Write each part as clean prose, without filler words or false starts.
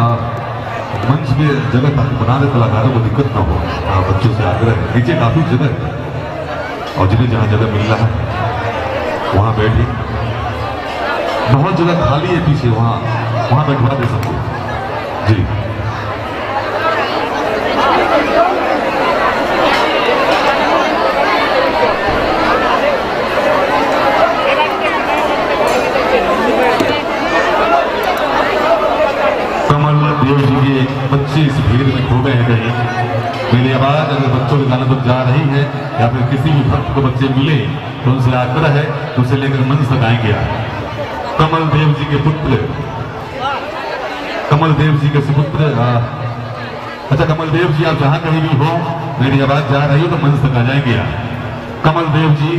मंच में जगह ताकि बना दे कलाकारों को दिक्कत ना हो। बच्चों से आग्रह है, नीचे काफी जगह है और जिन्हें जहाँ जगह मिल रहा है वहाँ बैठे। बहुत जगह खाली है पीछे, वहाँ बैठवा दे सबको जी। देव जी के बच्चे इस भीड़ में खो गए हैं कहीं। मेरी आवाज अगर बच्चों के गाने तक जा रही है या फिर किसी भी भक्त को बच्चे मिले तो उनसे आग्रह है तो उसे लेकर मंच तक आएंगे। कमल देव जी के पुत्र, कमल देव जी के सुपुत्र, अच्छा कमल देव जी आप जहां कहीं भी हो, मेरी आवाज जा रही हो तो मंच तक आ जाएंगे। कमल देव जी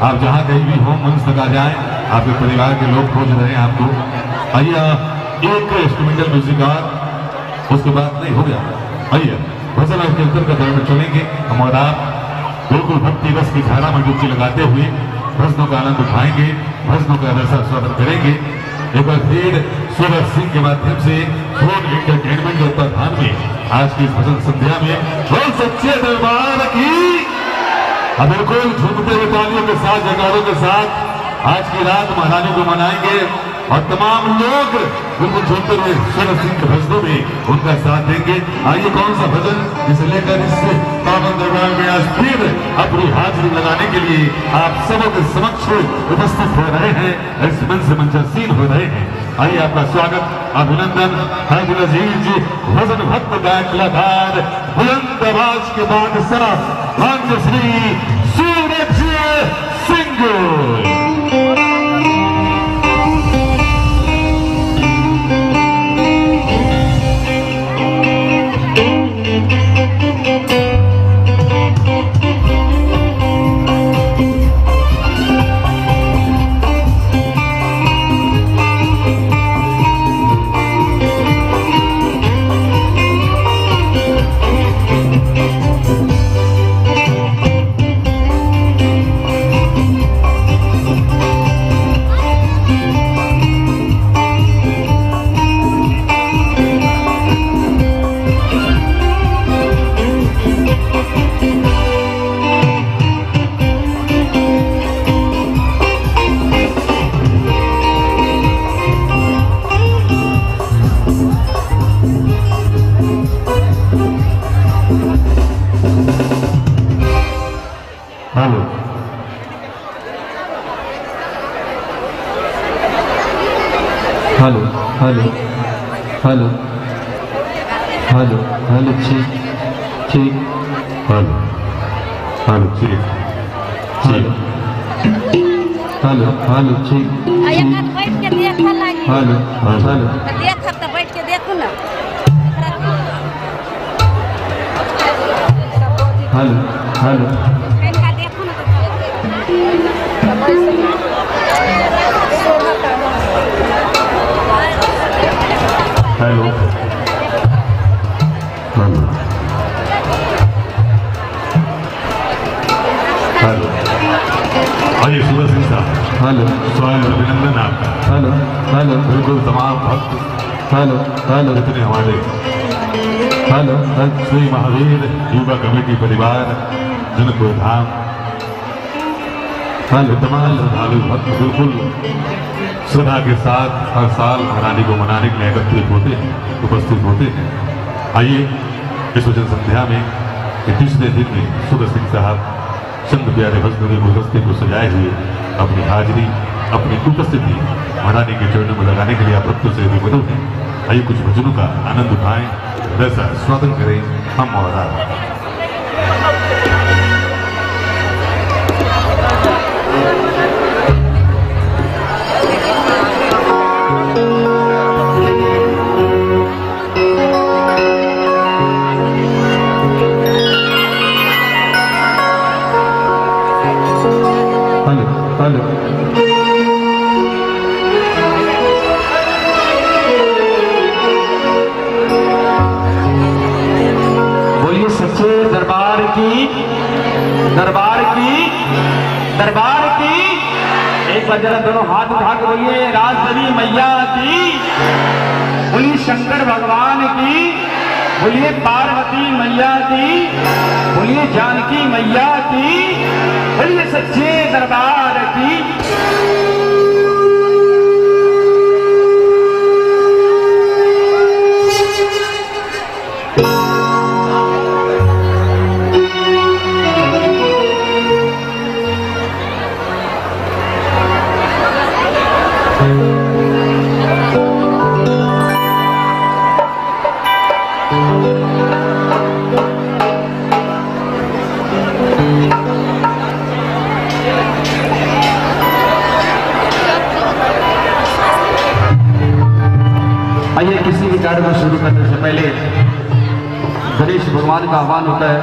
आप जहां कहीं भी हो मंच तक आ जाएं, आपके परिवार के लोग खोज रहे हैं आपको। आइए एक इंस्ट्रूमेंटल म्यूजिक उसके बाद नहीं हो गया। आइए भजन और कीर्तन का दौर में चलेंगे हम और आप, बिल्कुल भक्ति रस की धारा में डुबकी लगाते हुए भजनों का आनंद उठाएंगे, भजनों का रसा स्वागत करेंगे। एक बार फिर सूरज सिंह के माध्यम से फोन एंटरटेनमेंट के उत्तराधान में आज की भजन संध्या में बोल सच्चे दरबार की बिल्कुल झूमते हुए तालियों के साथ, जयकारों के साथ आज की रात महारानी को मनाएंगे और तमाम लोग बिल्कुल झूमते हुए सूरज सिंह के भजनों में उनका साथ देंगे। आइए कौन सा भजन जिसे लेकर इस पावन दरबार में आज फिर अपनी हाजिरी लगाने के लिए आप सबों के समक्ष उपस्थित हो रहे हैं, इस मंच से मंचासीन हो रहे हैं। आइए आपका स्वागत, अभिनंदन है अजीज भजन भक्त गायक कलाकार बुलंद आवाज के बादशाह मान्य Shri Suraj Singh. Hello hello hello hello hello hello ठीक ठीक हेलो हेलो ठीक हेलो हेलो हेलो ठीक बैठ के देख लगी हेलो हेलो देख तो बैठ के देखू ना hello hello hello hello hello आइए सूरज सिंह साहब। हेलो स्वागत, अभिनंदन आपका। हेलो हेलो बिल्कुल तमाम भक्त हेलो हेलो जितने हमारे हेलो श्री महावीर युवा कमेटी परिवार जनकपुर धाम हेलो तमाम श्रद्धालु भक्त बिल्कुल श्रद्धा के साथ हर साल महारानी को मनाने के लिए एकत्रित होते हैं, उपस्थित होते हैं। आइए इस वचन संध्या में तीसरे दिन में सूरज सिंह साहब चंद प्यारे भजनों के गुलदस्ते को सजाए हुए अपनी हाजिरी, अपनी उपस्थिति महारानी के चरणों में लगाने के लिए आप भक्तों से रूबरू हैं। आइए कुछ भजनों का आनंद उठाएं, वैसा स्वागत करें हम और आप। हेलो बोलिए सच्चे दरबार की, दरबार की, दरबार की। एक बार जरा दोनों हाथ उठा के बोलिए राजदेवी मैया की। बोलिए शंकर भगवान की, बोलिए पार्वती मैया की, बोलिए जानकी मैया की, बोलिए सच्चे दरबार की। आइए किसी भी कार्य को शुरू करने से पहले गणेश भगवान का आह्वान होता है,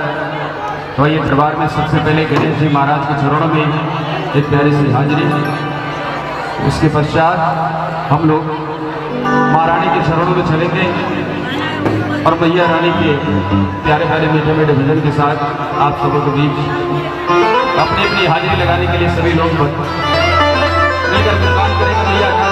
तो आइए दरबार में सबसे पहले गणेश जी महाराज के चरणों में एक प्यारी सी हाजिरी। उसके पश्चात हम लोग महारानी के चरणों में चलेंगे और मैया रानी के प्यारे प्यारे मीठे मीठे भजन के साथ आप सबों के बीच अपनी अपनी हाजिरी लगाने के लिए सभी लोग मिलकर गुणगान करेंगे मैया का।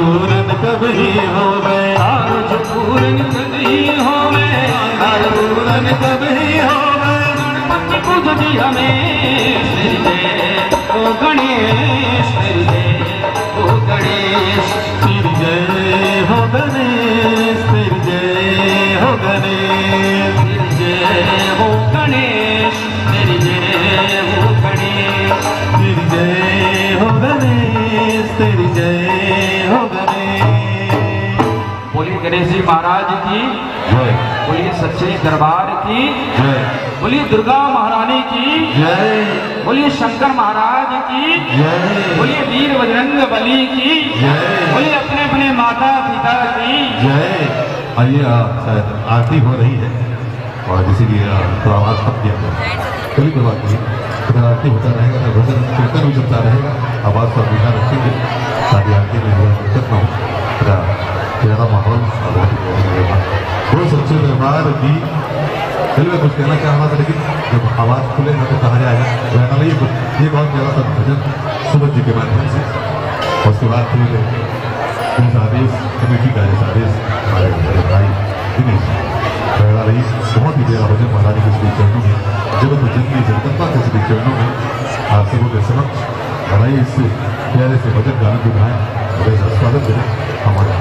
पूरन कभी हो गए, आज पूरन कभी हो गए, आज पूरन कभी हो गए। गणपति पूज जी हमें श्री जय ओ गणेश, श्री जय ओ गणेश, तेरी जय हो गणेश, तेरी जय हो गणेश, श्री जय हो गणेश, तेरी जय हो गणेश, तेरी जय हो गणेश, तेरी जय हो गणेश। बोलिए गणेश जी महाराज की जय, बोलिए सच्चे दरबार की जय, बोलिए दुर्गा महारानी की जय, बोलिए शंकर महाराज की जय, बोलिए वीर बजरंग बली की जय, बोलिए अपने अपने माता पिता की जय। आइए शायद आरती हो रही है और इसीलिए थोड़ा आवाज कम किया गया, चलिए कोई बात नहीं। अगर आरती होता रहेगा तो भजन कीर्तन भी चलता रहेगा, आवाज का ध्यान रखेंगे ताकि आरती में हुआ दिक्कत न हो, प्यारा माहौल वो सच्चे व्यवहार की। चलिए मैं कुछ कहना चाह रहा था लेकिन जब आवाज खुलेगा तो कहा जाएगा। रहना ये बहुत प्यारा सा भजन सूरज जी के माध्यम से, और उसके बाद फिर आदेश कमेटी का आदेश हमारे बड़े भाई दिनेश बहरा रही, बहुत ही प्यारा भजन महाराज के श्री चरणों में, जगत जननी जगदम्बा के श्री चरणों में आप सबों के समक्ष हमारे इस प्यारे से भजन का आनंद उठाएं, बड़े सा स्वागत करें हमारा।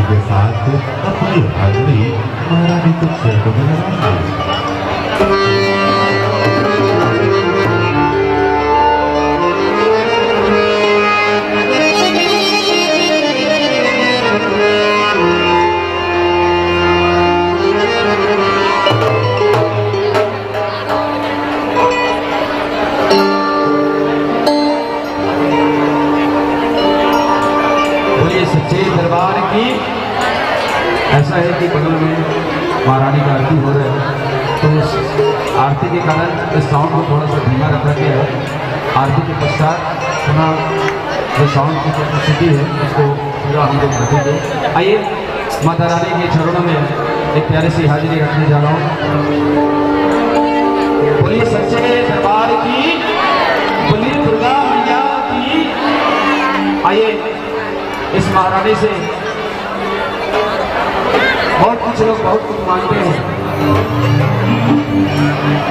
के साथ अपनी हाजरी महारानी के चरणों में लगाएंगे। सच्चे दरबार की। ऐसा है कि बगल में महारानी का आरती हो रहा है, तो उस आरती के कारण इस साउंड को थोड़ा सा धीमा रखा गया है। आरती के पश्चात पुनः जो साउंड की कैपेसिटी है उसको पूरा हम लोग रखेंगे। आइए माता रानी के चरणों में एक प्यारी सी हाजिरी रखने जा रहा हूँ। बोलिए सच्चे दरबार की, बोलिए दुर्गा मैया की। आइए इस महारानी से बहुत कुछ लोग बहुत कुछ मांगते हैं।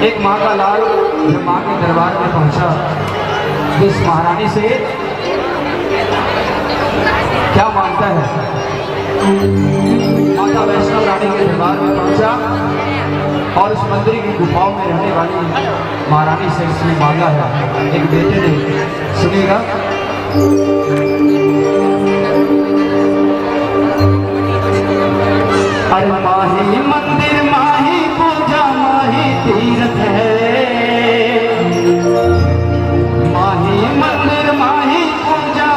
एक माँ का लाल जब माँ के दरबार में पहुंचा तो इस महारानी से क्या मांगता है। माता वैष्णव रानी के दरबार में पहुंचा और उस मंदिर की गुफाओं में रहने वाली महारानी से इसने मांगा है एक बेटे ने। सुनिएगा। अरे माही मंदिर माही पूजा माही तीर्थ है, माही मंदिर माही पूजा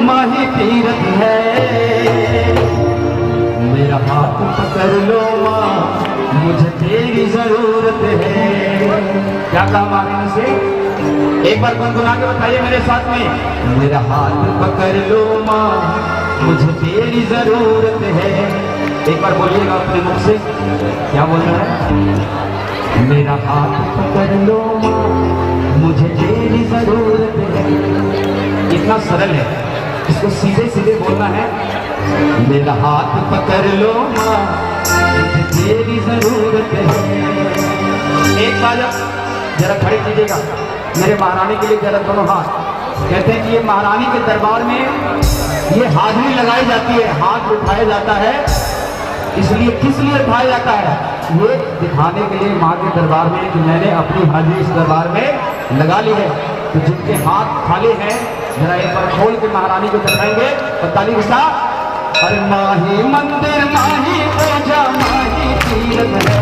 माही तीर्थ है। मेरा हाथ पकड़ लो माँ मुझे तेरी जरूरत है। क्या कहा माँ से? एक बार गुनगुना के बताइए मेरे साथ में। मेरा हाथ पकड़ लो माँ मुझे तेरी जरूरत है। एक बार बोलिएगा अपने मुख से, क्या बोल रहा है? मेरा हाथ पकड़ लो माँ मुझे तेरी जरूरत है। इतना सरल है, इसको सीधे सीधे बोलना है। मेरा हाथ पकड़ लो माँ मुझे तेरी जरूरत है। एक बार जरा खड़े कीजिएगा। मेरे महारानी के लिए जरा दोनों हाथ। कहते हैं कि ये महारानी के दरबार में ये हाजिरी लगाई जाती है, हाथ उठाया जाता है। इसलिए किस लिए उठाया जाता है? ये दिखाने के लिए माँ के दरबार में कि मैंने अपनी हाजिरी इस दरबार में लगा ली है। तो जिनके हाथ खाली हैं जरा एक बार खोल के महारानी को दिखाएंगे और ताली के साथ। अरे माही मंदिर माही पूजा माही तीरथ है,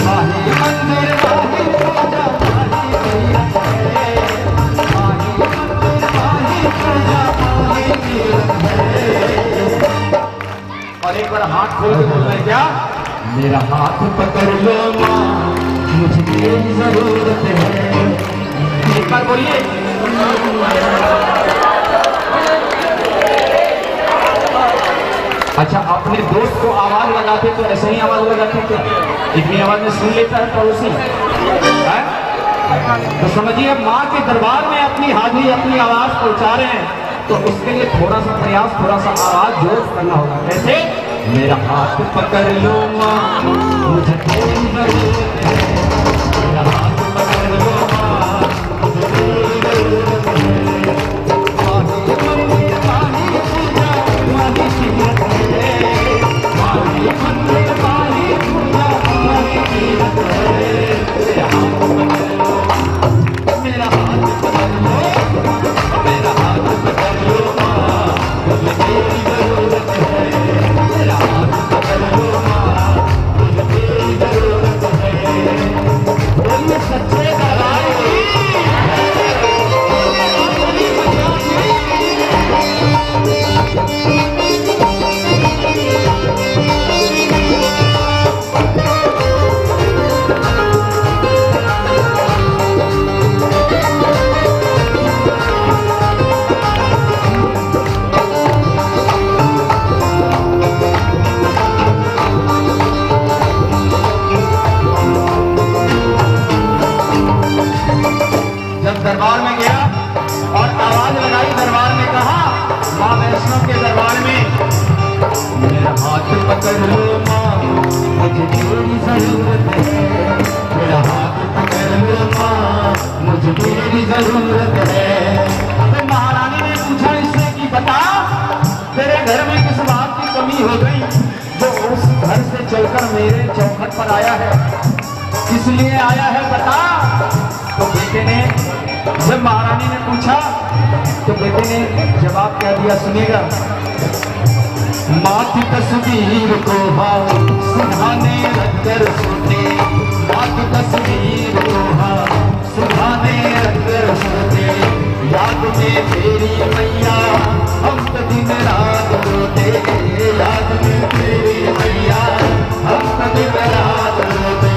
माही मंदिर माही पूजा माही तीरथ है, माही मंदिर माही पूजा माही तीरथ है। और एक बार हाथ खोल के बोल रहे हैं क्या? मेरा हाथ पकड़ लो माँ मुझे तेरी जरूरत है। एक बार बोलिए। अच्छा, अपने दोस्त को आवाज लगाते तो ऐसे ही आवाज लगाते क्या? इतनी आवाज में सुन लेता है पड़ोसी? तो समझिए माँ के दरबार में अपनी हाजिरी अपनी आवाज पहुंचा रहे हैं, तो उसके लिए थोड़ा सा प्रयास, थोड़ा सा आवाज जोर करना होगा। कैसे? मेरा हाथ पकड़ लो माँ मुझे तेरी जरूरत है, मेरा हाथ पकड़ लो माँ मुझे तेरी जरूरत है, माही मंदिर माही पूजा माही तीरथ है, माही मंदिर माही पूजा माही तीरथ है। मेरा हाथ पकड़ लो, मेरा हाथ पकड़ लो, मेरा हाथ पकड़ लो माँ मुझे तेरी जरूरत है, मेरा हाथ पकड़ लो माँ मुझे तेरी जरूरत है। बोलिए सच्चे दरबार की। जब दरबार में गया और आवाज लगाई, दरबार में कहा माँ वैष्णो के दरबार में, मेरा हाथ पकड़ लो माँ मुझे तेरी जरूरत है, मेरा हाथ पकड़ लो माँ मुझे तेरी जरूरत है। तो महारानी ने पूछा इससे कि बता तेरे घर में किस बात की कमी हो गई जो उस घर से चलकर मेरे चौखट पर आया है, किस लिए आया है बता। तो बेटे ने, जब महारानी ने पूछा तो बेटे ने जवाब क्या दिया सुनिएगा। माँ की तस्वीर को हाँ सुधाने रखकर सोते, माँ की तस्वीर को हाँ सुधाने रखकर सोते, याद में तेरी मैया हम तो दिन रात रोते, याद में तेरी मैया हम तो दिन रात रोते।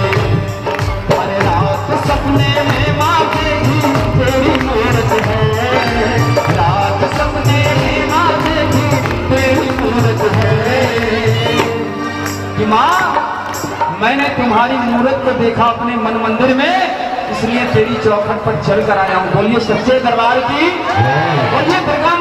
अरे रात सपने में माँ देखी तेरी मूरत है, रात सपने में माँ देखी तेरी मूरत है कि माँ मैंने तुम्हारी मूरत को देखा अपने मन मंदिर में, इसलिए तेरी चौखट पर चल कर आया हूँ। बोलिए सच्चे दरबार की, बोलिए दुर्गा